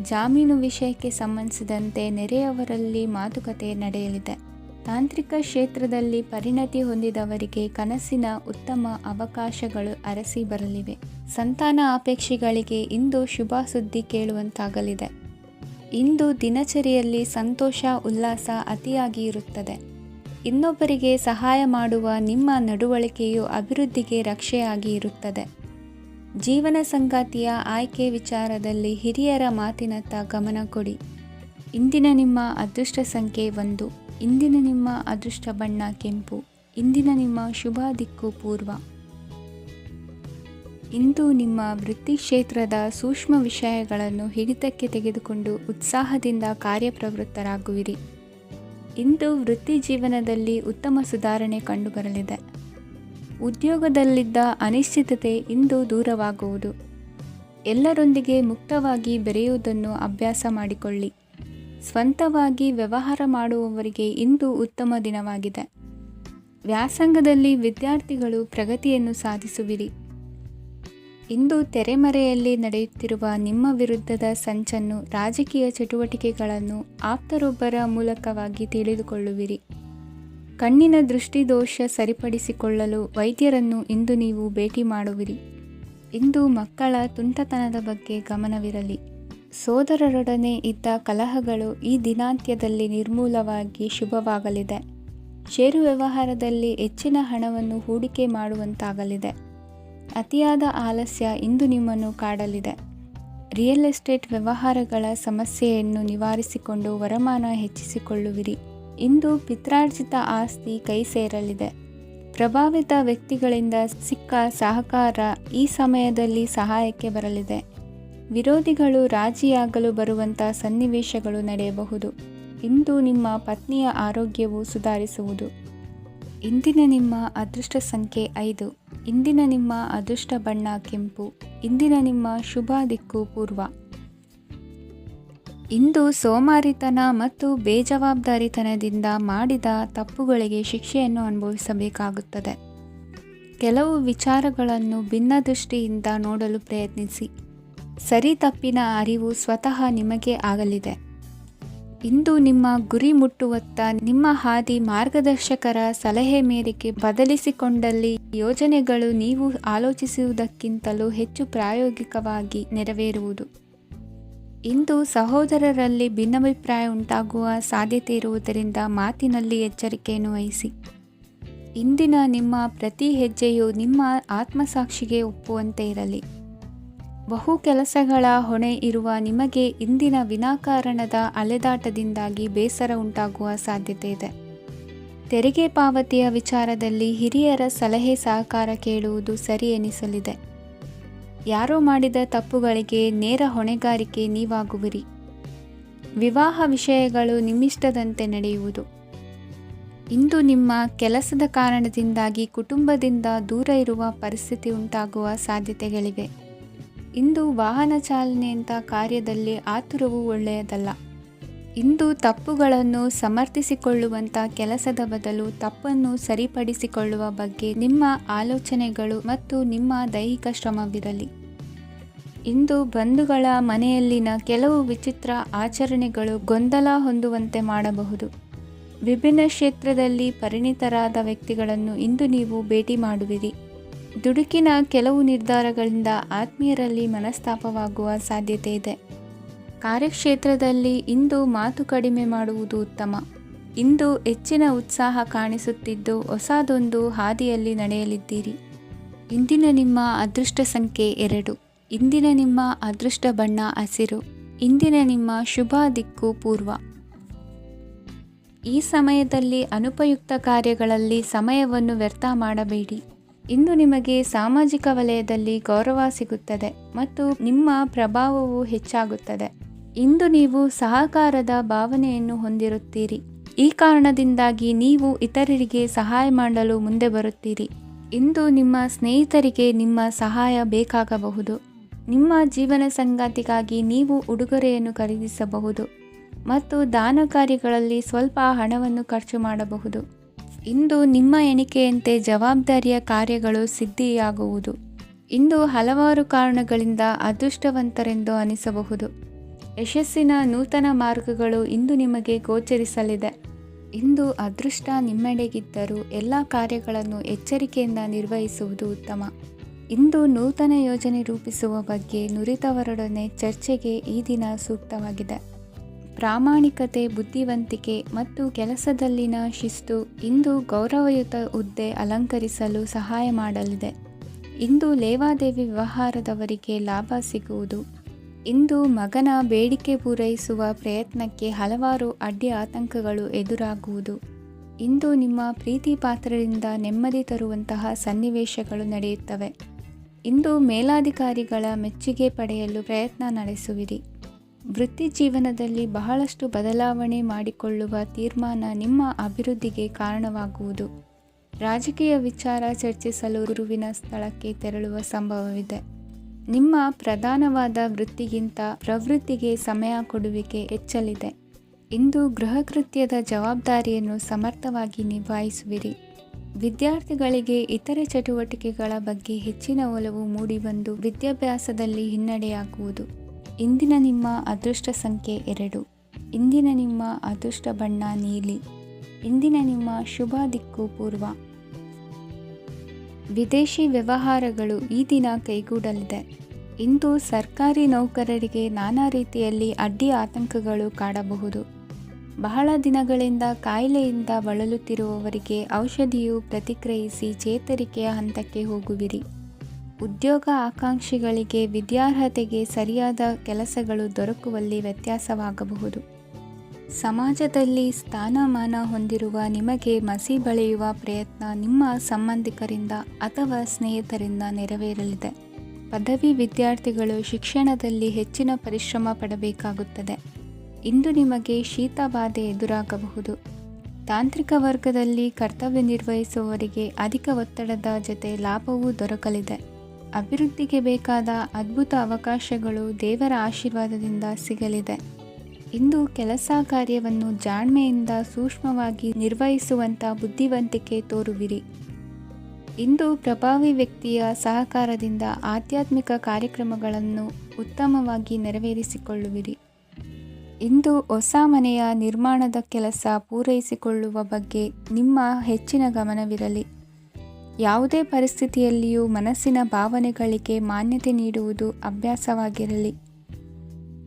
Speaker 1: ಜಾಮೀನು ವಿಷಯಕ್ಕೆ ಸಂಬಂಧಿಸಿದಂತೆ ನೆರೆಯವರಲ್ಲಿ ಮಾತುಕತೆ ನಡೆಯಲಿದೆ. ತಾಂತ್ರಿಕ ಕ್ಷೇತ್ರದಲ್ಲಿ ಪರಿಣತಿ ಹೊಂದಿದವರಿಗೆ ಕನಸಿನ ಉತ್ತಮ ಅವಕಾಶಗಳು ಅರಸಿ ಬರಲಿವೆ. ಸಂತಾನ ಅಪೇಕ್ಷಿಗಳಿಗೆ ಇಂದು ಶುಭ ಸುದ್ದಿ ಕೇಳುವಂತಾಗಲಿದೆ. ಇಂದು ದಿನಚರಿಯಲ್ಲಿ ಸಂತೋಷ ಉಲ್ಲಾಸ ಅತಿಯಾಗಿ ಇರುತ್ತದೆ. ಇನ್ನೊಬ್ಬರಿಗೆ ಸಹಾಯ ಮಾಡುವ ನಿಮ್ಮ ನಡವಳಿಕೆಯು ಅಭಿವೃದ್ಧಿಗೆ ರಕ್ಷೆಯಾಗಿ ಇರುತ್ತದೆ. ಜೀವನ ಸಂಗಾತಿಯ ಆಯ್ಕೆ ವಿಚಾರದಲ್ಲಿ ಹಿರಿಯರ ಮಾತಿನತ್ತ ಗಮನ ಕೊಡಿ. ಇಂದಿನ ನಿಮ್ಮ ಅದೃಷ್ಟ ಸಂಖ್ಯೆ 1. ಇಂದಿನ ನಿಮ್ಮ ಅದೃಷ್ಟ ಬಣ್ಣ ಕೆಂಪು. ಇಂದಿನ ನಿಮ್ಮ ಶುಭ ದಿಕ್ಕು ಪೂರ್ವ. ಇಂದು ನಿಮ್ಮ ವೃತ್ತಿ ಕ್ಷೇತ್ರದ ಸೂಕ್ಷ್ಮ ವಿಷಯಗಳನ್ನು ಹಿಡಿತಕ್ಕೆ ತೆಗೆದುಕೊಂಡು ಉತ್ಸಾಹದಿಂದ ಕಾರ್ಯಪ್ರವೃತ್ತರಾಗುವಿರಿ. ಇಂದು ವೃತ್ತಿ ಜೀವನದಲ್ಲಿ ಉತ್ತಮ ಸುಧಾರಣೆ ಕಂಡುಬರಲಿದೆ. ಉದ್ಯೋಗದಲ್ಲಿದ್ದ ಅನಿಶ್ಚಿತತೆ ಇಂದು ದೂರವಾಗುವುದು. ಎಲ್ಲರೊಂದಿಗೆ ಮುಕ್ತವಾಗಿ ಬೆರೆಯುವುದನ್ನು ಅಭ್ಯಾಸ ಮಾಡಿಕೊಳ್ಳಿ. ಸ್ವಂತವಾಗಿ ವ್ಯವಹಾರ ಮಾಡುವವರಿಗೆ ಇಂದು ಉತ್ತಮ ದಿನವಾಗಿದೆ. ವ್ಯಾಸಂಗದಲ್ಲಿ ವಿದ್ಯಾರ್ಥಿಗಳು ಪ್ರಗತಿಯನ್ನು ಸಾಧಿಸುವಿರಿ. ಇಂದು ತೆರೆಮರೆಯಲ್ಲಿ ನಡೆಯುತ್ತಿರುವ ನಿಮ್ಮ ವಿರುದ್ಧದ ಸಂಚನ್ನು, ರಾಜಕೀಯ ಚಟುವಟಿಕೆಗಳನ್ನು ಆಪ್ತರೊಬ್ಬರ ಮೂಲಕವಾಗಿ ತಿಳಿದುಕೊಳ್ಳುವಿರಿ. ಕಣ್ಣಿನ ದೃಷ್ಟಿದೋಷ ಸರಿಪಡಿಸಿಕೊಳ್ಳಲು ವೈದ್ಯರನ್ನು ಇಂದು ನೀವು ಭೇಟಿ ಮಾಡುವಿರಿ. ಇಂದು ಮಕ್ಕಳ ತುಂಟತನದ ಬಗ್ಗೆ ಗಮನವಿರಲಿ. ಸೋದರರೊಡನೆ ಇದ್ದ ಕಲಹಗಳು ಈ ದಿನಾಂತ್ಯದಲ್ಲಿ ನಿರ್ಮೂಲವಾಗಿ ಶುಭವಾಗಲಿದೆ. ಷೇರು ವ್ಯವಹಾರದಲ್ಲಿ ಹೆಚ್ಚಿನ ಹಣವನ್ನು ಹೂಡಿಕೆ ಮಾಡುವಂತಾಗಲಿದೆ. ಅತಿಯಾದ ಆಲಸ್ಯ ಇಂದು ನಿಮ್ಮನ್ನು ಕಾಡಲಿದೆ. ರಿಯಲ್ ಎಸ್ಟೇಟ್ ವ್ಯವಹಾರಗಳ ಸಮಸ್ಯೆಯನ್ನು ನಿವಾರಿಸಿಕೊಂಡು ವರಮಾನ ಹೆಚ್ಚಿಸಿಕೊಳ್ಳುವಿರಿ. ಇಂದು ಪಿತ್ರಾರ್ಜಿತ ಆಸ್ತಿ ಕೈ ಸೇರಲಿದೆ. ಪ್ರಭಾವಿತ ವ್ಯಕ್ತಿಗಳಿಂದ ಸಿಕ್ಕ ಸಹಕಾರ ಈ ಸಮಯದಲ್ಲಿ ಸಹಾಯಕ್ಕೆ ಬರಲಿದೆ. ವಿರೋಧಿಗಳು ರಾಜಿಯಾಗಲು ಬರುವಂಥ ಸನ್ನಿವೇಶಗಳು ನಡೆಯಬಹುದು. ಇಂದು ನಿಮ್ಮ ಪತ್ನಿಯ ಆರೋಗ್ಯವು ಸುಧಾರಿಸುವುದು. ಇಂದಿನ ನಿಮ್ಮ ಅದೃಷ್ಟ ಸಂಖ್ಯೆ 5. ಇಂದಿನ ನಿಮ್ಮ ಅದೃಷ್ಟ ಬಣ್ಣ ಕೆಂಪು. ಇಂದಿನ ನಿಮ್ಮ ಶುಭ ದಿಕ್ಕು ಪೂರ್ವ. ಇಂದು ಸೋಮಾರಿತನ ಮತ್ತು ಬೇಜವಾಬ್ದಾರಿತನದಿಂದ ಮಾಡಿದ ತಪ್ಪುಗಳಿಗೆ ಶಿಕ್ಷೆಯನ್ನು ಅನುಭವಿಸಬೇಕಾಗುತ್ತದೆ. ಕೆಲವು ವಿಚಾರಗಳನ್ನು ಭಿನ್ನ ದೃಷ್ಟಿಯಿಂದ ನೋಡಲು ಪ್ರಯತ್ನಿಸಿ. ಸರಿ ತಪ್ಪಿನ ಅರಿವು ಸ್ವತಃ ನಿಮಗೆ ಆಗಲಿದೆ. ಇಂದು ನಿಮ್ಮ ಗುರಿ ಮುಟ್ಟುವತ್ತ ನಿಮ್ಮ ಹಾದಿ ಮಾರ್ಗದರ್ಶಕರ ಸಲಹೆ ಮೇರೆಗೆ ಬದಲಿಸಿಕೊಂಡಲ್ಲಿ ಯೋಜನೆಗಳು ನೀವು ಆಲೋಚಿಸುವುದಕ್ಕಿಂತಲೂ ಹೆಚ್ಚು ಪ್ರಾಯೋಗಿಕವಾಗಿ ನೆರವೇರುವುದು. ಇಂದು ಸಹೋದರರಲ್ಲಿ ಭಿನ್ನಾಭಿಪ್ರಾಯ ಉಂಟಾಗುವ ಸಾಧ್ಯತೆ ಇರುವುದರಿಂದ ಮಾತಿನಲ್ಲಿ ಎಚ್ಚರಿಕೆಯನ್ನು ವಹಿಸಿ. ಇಂದಿನ ನಿಮ್ಮ ಪ್ರತಿ ಹೆಜ್ಜೆಯು ನಿಮ್ಮ ಆತ್ಮಸಾಕ್ಷಿಗೆ ಒಪ್ಪುವಂತೆ ಇರಲಿ. ಬಹು ಕೆಲಸಗಳ ಹೊಣೆ ಇರುವ ನಿಮಗೆ ಇಂದಿನ ವಿನಾಕಾರಣದ ಅಲೆದಾಟದಿಂದಾಗಿ ಬೇಸರ ಉಂಟಾಗುವ ಸಾಧ್ಯತೆ ಇದೆ. ತೆರಿಗೆ ಪಾವತಿಯ ವಿಚಾರದಲ್ಲಿ ಹಿರಿಯರ ಸಲಹೆ ಸಹಕಾರ ಕೇಳುವುದು ಸರಿ ಎನಿಸಲಿದೆ. ಯಾರೋ ಮಾಡಿದ ತಪ್ಪುಗಳಿಗೆ ನೇರ ಹೊಣೆಗಾರಿಕೆ ನೀವಾಗುವಿರಿ. ವಿವಾಹ ವಿಷಯಗಳು ನಿಮ್ಮಿಷ್ಟದಂತೆ ನಡೆಯುವುದು. ಇಂದು ನಿಮ್ಮ ಕೆಲಸದ ಕಾರಣದಿಂದಾಗಿ ಕುಟುಂಬದಿಂದ ದೂರ ಇರುವ ಪರಿಸ್ಥಿತಿ ಉಂಟಾಗುವ ಸಾಧ್ಯತೆಗಳಿವೆ. ಇಂದು ವಾಹನ ಚಾಲನೆಯಂಥ ಕಾರ್ಯದಲ್ಲಿ ಆತುರವು ಒಳ್ಳೆಯದಲ್ಲ. ಇಂದು ತಪ್ಪುಗಳನ್ನು ಸಮರ್ಥಿಸಿಕೊಳ್ಳುವಂಥ ಕೆಲಸದ ಬದಲು ತಪ್ಪನ್ನು ಸರಿಪಡಿಸಿಕೊಳ್ಳುವ ಬಗ್ಗೆ ನಿಮ್ಮ ಆಲೋಚನೆಗಳು ಮತ್ತು ನಿಮ್ಮ ದೈಹಿಕ ಶ್ರಮವಿರಲಿ. ಇಂದು ಬಂಧುಗಳ ಮನೆಯಲ್ಲಿನ ಕೆಲವು ವಿಚಿತ್ರ ಆಚರಣೆಗಳು ಗೊಂದಲ ಹೊಂದುವಂತೆ ಮಾಡಬಹುದು. ವಿಭಿನ್ನ ಕ್ಷೇತ್ರದಲ್ಲಿ ಪರಿಣಿತರಾದ ವ್ಯಕ್ತಿಗಳನ್ನು ಇಂದು ನೀವು ಭೇಟಿ ಮಾಡುವಿರಿ. ದುಡುಕಿನ ಕೆಲವು ನಿರ್ಧಾರಗಳಿಂದ ಆತ್ಮೀಯರಲ್ಲಿ ಮನಸ್ತಾಪವಾಗುವ ಸಾಧ್ಯತೆ ಇದೆ. ಕಾರ್ಯಕ್ಷೇತ್ರದಲ್ಲಿ ಇಂದು ಮಾತು ಕಡಿಮೆ ಮಾಡುವುದು ಉತ್ತಮ. ಇಂದು ಹೆಚ್ಚಿನ ಉತ್ಸಾಹ ಕಾಣಿಸುತ್ತಿದ್ದು ಹೊಸದೊಂದು ಹಾದಿಯಲ್ಲಿ ನಡೆಯಲಿದ್ದೀರಿ. ಇಂದಿನ ನಿಮ್ಮ ಅದೃಷ್ಟ ಸಂಖ್ಯೆ 2. ಇಂದಿನ ನಿಮ್ಮ ಅದೃಷ್ಟ ಬಣ್ಣ ಹಸಿರು. ಇಂದಿನ ನಿಮ್ಮ ಶುಭ ದಿಕ್ಕು ಪೂರ್ವ. ಈ ಸಮಯದಲ್ಲಿ ಅನುಪಯುಕ್ತ ಕಾರ್ಯಗಳಲ್ಲಿ ಸಮಯವನ್ನು ವ್ಯರ್ಥ ಮಾಡಬೇಡಿ. ಇಂದು ನಿಮಗೆ ಸಾಮಾಜಿಕ ವಲಯದಲ್ಲಿ ಗೌರವ ಸಿಗುತ್ತದೆ ಮತ್ತು ನಿಮ್ಮ ಪ್ರಭಾವವು ಹೆಚ್ಚಾಗುತ್ತದೆ. ಇಂದು ನೀವು ಸಹಕಾರದ ಭಾವನೆಯನ್ನು ಹೊಂದಿರುತ್ತೀರಿ. ಈ ಕಾರಣದಿಂದಾಗಿ ನೀವು ಇತರರಿಗೆ ಸಹಾಯ ಮಾಡಲು ಮುಂದೆ ಬರುತ್ತೀರಿ. ಇಂದು ನಿಮ್ಮ ಸ್ನೇಹಿತರಿಗೆ ನಿಮ್ಮ ಸಹಾಯ ಬೇಕಾಗಬಹುದು. ನಿಮ್ಮ ಜೀವನ ಸಂಗಾತಿಗಾಗಿ ನೀವು ಉಡುಗೊರೆಯನ್ನು ಖರೀದಿಸಬಹುದು ಮತ್ತು ದಾನ ಕಾರ್ಯಗಳಲ್ಲಿ ಸ್ವಲ್ಪ ಹಣವನ್ನು ಖರ್ಚು ಮಾಡಬಹುದು. ಇಂದು ನಿಮ್ಮ ಎಣಿಕೆಯಂತೆ ಜವಾಬ್ದಾರಿಯ ಕಾರ್ಯಗಳು ಸಿದ್ಧಿಯಾಗುವುದು. ಇಂದು ಹಲವಾರು ಕಾರಣಗಳಿಂದ ಅದೃಷ್ಟವಂತರೆಂದು ಅನಿಸಬಹುದು. ಯಶಸ್ಸಿನ ನೂತನ ಮಾರ್ಗಗಳು ಇಂದು ನಿಮಗೆ ಗೋಚರಿಸಲಿದೆ. ಇಂದು ಅದೃಷ್ಟ ನಿಮ್ಮೆಡೆಗಿದ್ದರೂ ಎಲ್ಲ ಕಾರ್ಯಗಳನ್ನು ಎಚ್ಚರಿಕೆಯಿಂದ ನಿರ್ವಹಿಸುವುದು ಉತ್ತಮ. ಇಂದು ನೂತನ ಯೋಜನೆ ರೂಪಿಸುವ ಬಗ್ಗೆ ನುರಿತವರೊಡನೆ ಚರ್ಚೆಗೆ ಈ ದಿನ ಸೂಕ್ತವಾಗಿದೆ. ಪ್ರಾಮಾಣಿಕತೆ, ಬುದ್ಧಿವಂತಿಕೆ ಮತ್ತು ಕೆಲಸದಲ್ಲಿನ ಶಿಸ್ತು ಇಂದು ಗೌರವಯುತ ಹುದ್ದೆ ಅಲಂಕರಿಸಲು ಸಹಾಯ ಮಾಡಲಿದೆ. ಇಂದು ಲೇವಾದೇವಿ ವ್ಯವಹಾರದವರಿಗೆ ಲಾಭ ಸಿಗುವುದು. ಇಂದು ಮಗನ ಬೇಡಿಕೆ ಪೂರೈಸುವ ಪ್ರಯತ್ನಕ್ಕೆ ಹಲವಾರು ಅಡ್ಡಿ ಆತಂಕಗಳು ಎದುರಾಗುವುದು. ಇಂದು ನಿಮ್ಮ ಪ್ರೀತಿ ಪಾತ್ರರಿಂದ ನೆಮ್ಮದಿ ತರುವಂತಹ ಸನ್ನಿವೇಶಗಳು ನಡೆಯುತ್ತವೆ. ಇಂದು ಮೇಲಾಧಿಕಾರಿಗಳ ಮೆಚ್ಚುಗೆ ಪಡೆಯಲು ಪ್ರಯತ್ನ ನಡೆಸುವಿರಿ. ವೃತ್ತಿ ಜೀವನದಲ್ಲಿ ಬಹಳಷ್ಟು ಬದಲಾವಣೆ ಮಾಡಿಕೊಳ್ಳುವ ತೀರ್ಮಾನ ನಿಮ್ಮ ಅಭಿವೃದ್ಧಿಗೆ ಕಾರಣವಾಗುವುದು. ರಾಜಕೀಯ ವಿಚಾರ ಚರ್ಚಿಸಲು ಗುರುವಿನ ಸ್ಥಳಕ್ಕೆ ತೆರಳುವ ಸಂಭವವಿದೆ. ನಿಮ್ಮ ಪ್ರಧಾನವಾದ ವೃತ್ತಿಗಿಂತ ಪ್ರವೃತ್ತಿಗೆ ಸಮಯ ಕೊಡುವಿಕೆ ಹೆಚ್ಚಲಿದೆ. ಇಂದು ಗೃಹ ಕೃತ್ಯದ ಜವಾಬ್ದಾರಿಯನ್ನು ಸಮರ್ಥವಾಗಿ ನಿಭಾಯಿಸುವಿರಿ. ವಿದ್ಯಾರ್ಥಿಗಳಿಗೆ ಇತರೆ ಚಟುವಟಿಕೆಗಳ ಬಗ್ಗೆ ಹೆಚ್ಚಿನ ಒಲವು ಮೂಡಿಬಂದು ವಿದ್ಯಾಭ್ಯಾಸದಲ್ಲಿ ಹಿನ್ನಡೆಯಾಗುವುದು. ಇಂದಿನ ನಿಮ್ಮ ಅದೃಷ್ಟ ಸಂಖ್ಯೆ 2. ಇಂದಿನ ನಿಮ್ಮ ಅದೃಷ್ಟ ಬಣ್ಣ ನೀಲಿ. ಇಂದಿನ ನಿಮ್ಮ ಶುಭ ದಿಕ್ಕು ಪೂರ್ವ. ವಿದೇಶಿ ವ್ಯವಹಾರಗಳು ಈ ದಿನ ಕೈಗೂಡಲಿದೆ. ಇಂದು ಸರ್ಕಾರಿ ನೌಕರರಿಗೆ ನಾನಾ ರೀತಿಯಲ್ಲಿ ಅಡ್ಡಿ ಆತಂಕಗಳು ಕಾಡಬಹುದು. ಬಹಳ ದಿನಗಳಿಂದ ಕಾಯಿಲೆಯಿಂದ ಬಳಲುತ್ತಿರುವವರಿಗೆ ಔಷಧಿಯು ಪ್ರತಿಕ್ರಿಯಿಸಿ ಚೇತರಿಕೆಯ ಹಂತಕ್ಕೆ ಹೋಗುವಿರಿ. ಉದ್ಯೋಗ ಆಕಾಂಕ್ಷಿಗಳಿಗೆ ವಿದ್ಯಾರ್ಹತೆಗೆ ಸರಿಯಾದ ಕೆಲಸಗಳು ದೊರಕುವಲ್ಲಿ ವ್ಯತ್ಯಾಸವಾಗಬಹುದು. ಸಮಾಜದಲ್ಲಿ ಸ್ಥಾನಮಾನ ಹೊಂದಿರುವ ನಿಮಗೆ ಮಸಿ ಬಳಿಯುವ ಪ್ರಯತ್ನ ನಿಮ್ಮ ಸಂಬಂಧಿಕರಿಂದ ಅಥವಾ ಸ್ನೇಹಿತರಿಂದ ನೆರವೇರಲಿದೆ. ಪದವಿ ವಿದ್ಯಾರ್ಥಿಗಳು ಶಿಕ್ಷಣದಲ್ಲಿ ಹೆಚ್ಚಿನ ಪರಿಶ್ರಮ ಪಡಬೇಕಾಗುತ್ತದೆ. ಇಂದು ನಿಮಗೆ ಶೀತ ಬಾಧೆ ಎದುರಾಗಬಹುದು. ತಾಂತ್ರಿಕ ವರ್ಗದಲ್ಲಿ ಕರ್ತವ್ಯ ನಿರ್ವಹಿಸುವವರಿಗೆ ಅಧಿಕ ಒತ್ತಡದ ಜೊತೆ ಲಾಭವೂ ದೊರಕಲಿದೆ. ಅಭಿವೃದ್ಧಿಗೆ ಬೇಕಾದ ಅದ್ಭುತ ಅವಕಾಶಗಳು ದೇವರ ಆಶೀರ್ವಾದದಿಂದ ಸಿಗಲಿದೆ. ಇಂದು ಕೆಲಸ ಕಾರ್ಯವನ್ನು ಜಾಣ್ಮೆಯಿಂದ ಸೂಕ್ಷ್ಮವಾಗಿ ನಿರ್ವಹಿಸುವಂಥ ಬುದ್ಧಿವಂತಿಕೆ ತೋರುವಿರಿ. ಇಂದು ಪ್ರಭಾವಿ ವ್ಯಕ್ತಿಯ ಸಹಕಾರದಿಂದ ಆಧ್ಯಾತ್ಮಿಕ ಕಾರ್ಯಕ್ರಮಗಳನ್ನು ಉತ್ತಮವಾಗಿ ನೆರವೇರಿಸಿಕೊಳ್ಳುವಿರಿ. ಇಂದು ಹೊಸ ಮನೆಯ ನಿರ್ಮಾಣದ ಕೆಲಸ ಪೂರೈಸಿಕೊಳ್ಳುವ ಬಗ್ಗೆ ನಿಮ್ಮ ಹೆಚ್ಚಿನ ಗಮನವಿರಲಿ. ಯಾವುದೇ ಪರಿಸ್ಥಿತಿಯಲ್ಲಿಯೂ ಮನಸ್ಸಿನ ಭಾವನೆಗಳಿಗೆ ಮಾನ್ಯತೆ ನೀಡುವುದು ಅಭ್ಯಾಸವಾಗಿರಲಿ.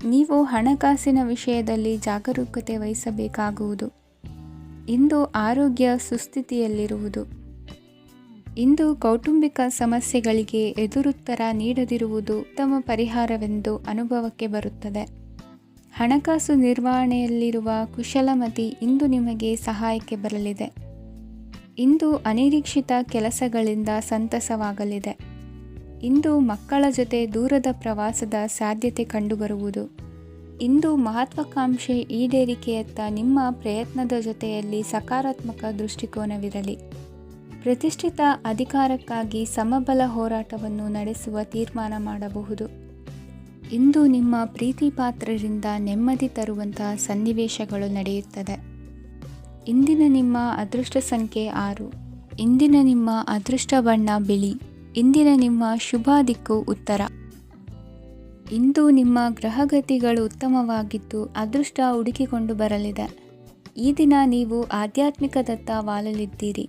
Speaker 1: ನೀವು ಹಣಕಾಸಿನ ವಿಷಯದಲ್ಲಿ ಜಾಗರೂಕತೆ ವಹಿಸಬೇಕಾಗುವುದು. ಇಂದು ಆರೋಗ್ಯ ಸುಸ್ಥಿತಿಯಲ್ಲಿರುವುದು. ಇಂದು ಕೌಟುಂಬಿಕ ಸಮಸ್ಯೆಗಳಿಗೆ ಎದುರುತ್ತರ ನೀಡದಿರುವುದು ಉತ್ತಮ ಪರಿಹಾರವೆಂದು ಅನುಭವಕ್ಕೆ ಬರುತ್ತದೆ. ಹಣಕಾಸು ನಿರ್ವಹಣೆಯಲ್ಲಿರುವ ಕುಶಲಮತಿ ಇಂದು ನಿಮಗೆ ಸಹಾಯಕ್ಕೆ ಬರಲಿದೆ. ಇಂದು ಅನಿರೀಕ್ಷಿತ ಕೆಲಸಗಳಿಂದ ಸಂತಸವಾಗಲಿದೆ. ಇಂದು ಮಕ್ಕಳ ಜೊತೆ ದೂರದ ಪ್ರವಾಸದ ಸಾಧ್ಯತೆ ಕಂಡುಬರುವುದು. ಇಂದು ಮಹತ್ವಾಕಾಂಕ್ಷೆ ಈಡೇರಿಕೆಯತ್ತ ನಿಮ್ಮ ಪ್ರಯತ್ನದ ಜೊತೆಯಲ್ಲಿ ಸಕಾರಾತ್ಮಕ ದೃಷ್ಟಿಕೋನವಿರಲಿ. ಪ್ರತಿಷ್ಠಿತ ಅಧಿಕಾರಕ್ಕಾಗಿ ಸಮಬಲ ಹೋರಾಟವನ್ನು ನಡೆಸುವ ತೀರ್ಮಾನ ಮಾಡಬಹುದು. ಇಂದು ನಿಮ್ಮ ಪ್ರೀತಿ ಪಾತ್ರರಿಂದ ನೆಮ್ಮದಿ ತರುವಂತಹ ಸನ್ನಿವೇಶಗಳು ನಡೆಯುತ್ತದೆ. ಇಂದಿನ ನಿಮ್ಮ ಅದೃಷ್ಟ ಸಂಖ್ಯೆ 6. ಇಂದಿನ ನಿಮ್ಮ ಅದೃಷ್ಟ ಬಣ್ಣ ಬಿಳಿ. ಇಂದಿನ ನಿಮ್ಮ ಶುಭ ದಿಕ್ಕು ಉತ್ತರ. ಇಂದು ನಿಮ್ಮ ಗ್ರಹಗತಿಗಳು ಉತ್ತಮವಾಗಿದ್ದು ಅದೃಷ್ಟ ಹುಡುಕಿಕೊಂಡು ಬರಲಿದೆ. ಈ ದಿನ ನೀವು ಆಧ್ಯಾತ್ಮಿಕದತ್ತ ವಾಲಲಿದ್ದೀರಿ.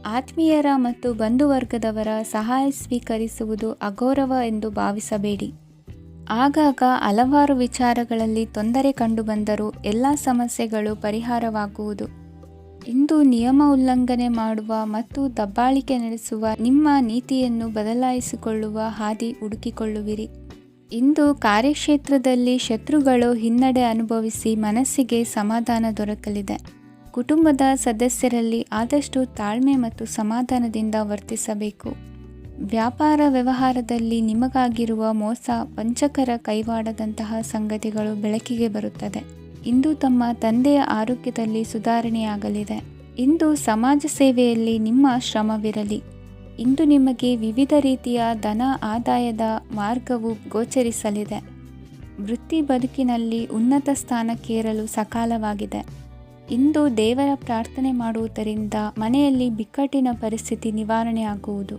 Speaker 1: ಆತ್ಮೀಯರ ಮತ್ತು ಬಂಧುವರ್ಗದವರ ಸಹಾಯ ಸ್ವೀಕರಿಸುವುದು ಅಗೌರವ ಎಂದು ಭಾವಿಸಬೇಡಿ. ಆಗಾಗ ಹಲವಾರು ವಿಚಾರಗಳಲ್ಲಿ ತೊಂದರೆ ಕಂಡುಬಂದರೂ ಎಲ್ಲ ಸಮಸ್ಯೆಗಳು ಪರಿಹಾರವಾಗುವುದು. ಇಂದು ನಿಯಮ ಉಲ್ಲಂಘನೆ ಮಾಡುವ ಮತ್ತು ದಬ್ಬಾಳಿಕೆ ನಡೆಸುವ ನಿಮ್ಮ ನೀತಿಯನ್ನು ಬದಲಾಯಿಸಿಕೊಳ್ಳುವ ಹಾದಿ ಹುಡುಕಿಕೊಳ್ಳುವಿರಿ. ಇಂದು ಕಾರ್ಯಕ್ಷೇತ್ರದಲ್ಲಿ ಶತ್ರುಗಳು ಹಿನ್ನಡೆ ಅನುಭವಿಸಿ ಮನಸ್ಸಿಗೆ ಸಮಾಧಾನ ದೊರಕಲಿದೆ. ಕುಟುಂಬದ ಸದಸ್ಯರಲ್ಲಿ ಆದಷ್ಟು ತಾಳ್ಮೆ ಮತ್ತು ಸಮಾಧಾನದಿಂದ ವರ್ತಿಸಬೇಕು. ವ್ಯಾಪಾರ ವ್ಯವಹಾರದಲ್ಲಿ ನಿಮಗಾಗಿರುವ ಮೋಸ, ವಂಚಕರ ಕೈವಾಡದಂತಹ ಸಂಗತಿಗಳು ಬೆಳಕಿಗೆ ಬರುತ್ತದೆ. ಇಂದು ತಮ್ಮ ತಂದೆಯ ಆರೋಗ್ಯದಲ್ಲಿ ಸುಧಾರಣೆಯಾಗಲಿದೆ. ಇಂದು ಸಮಾಜ ಸೇವೆಯಲ್ಲಿ ನಿಮ್ಮ ಶ್ರಮವಿರಲಿ. ಇಂದು ನಿಮಗೆ ವಿವಿಧ ರೀತಿಯ ಧನ ಆದಾಯದ ಮಾರ್ಗವು ಗೋಚರಿಸಲಿದೆ. ವೃತ್ತಿ ಬದುಕಿನಲ್ಲಿ ಉನ್ನತ ಸ್ಥಾನಕ್ಕೇರಲು ಸಕಾಲವಾಗಿದೆ. ಇಂದು ದೇವರ ಪ್ರಾರ್ಥನೆ ಮಾಡುವುದರಿಂದ ಮನೆಯಲ್ಲಿ ಬಿಕ್ಕಟ್ಟಿನ ಪರಿಸ್ಥಿತಿ ನಿವಾರಣೆಯಾಗುವುದು.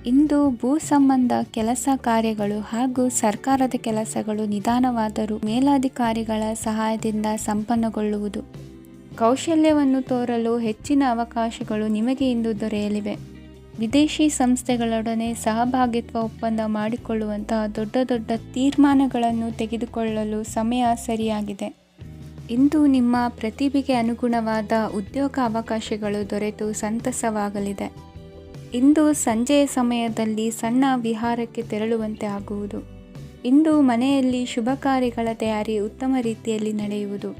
Speaker 1: ಇಂದು ಭೂ ಸಂಬಂಧ ಕೆಲಸ ಕಾರ್ಯಗಳು ಹಾಗೂ ಸರ್ಕಾರದ ಕೆಲಸಗಳು ನಿಧಾನವಾದರೂ ಮೇಲಾಧಿಕಾರಿಗಳ ಸಹಾಯದಿಂದ ಸಂಪನ್ನಗೊಳ್ಳುವುದು. ಕೌಶಲ್ಯವನ್ನು ತೋರಲು ಹೆಚ್ಚಿನ ಅವಕಾಶಗಳು ನಿಮಗೆ ಇಂದು ದೊರೆಯಲಿವೆ. ವಿದೇಶಿ ಸಂಸ್ಥೆಗಳೊಡನೆ ಸಹಭಾಗಿತ್ವ ಒಪ್ಪಂದ ಮಾಡಿಕೊಳ್ಳುವಂತಹ ದೊಡ್ಡ ದೊಡ್ಡ ತೀರ್ಮಾನಗಳನ್ನು ತೆಗೆದುಕೊಳ್ಳಲು ಸಮಯ ಸರಿಯಾಗಿದೆ. ಇಂದು ನಿಮ್ಮ ಪ್ರತಿಭೆಗೆ ಅನುಗುಣವಾದ ಉದ್ಯೋಗ ಅವಕಾಶಗಳು ದೊರೆತು ಸಂತಸವಾಗಲಿದೆ. ಇಂದು ಸಂಜೆಯ ಸಮಯದಲ್ಲಿ ಸಣ್ಣ ವಿಹಾರಕ್ಕೆ ತೆರಳುವಂತೆ ಆಗುವುದು. ಇಂದು ಮನೆಯಲ್ಲಿ ಶುಭ ಕಾರ್ಯಗಳ ತಯಾರಿ ಉತ್ತಮ ರೀತಿಯಲ್ಲಿ ನಡೆಯುವುದು.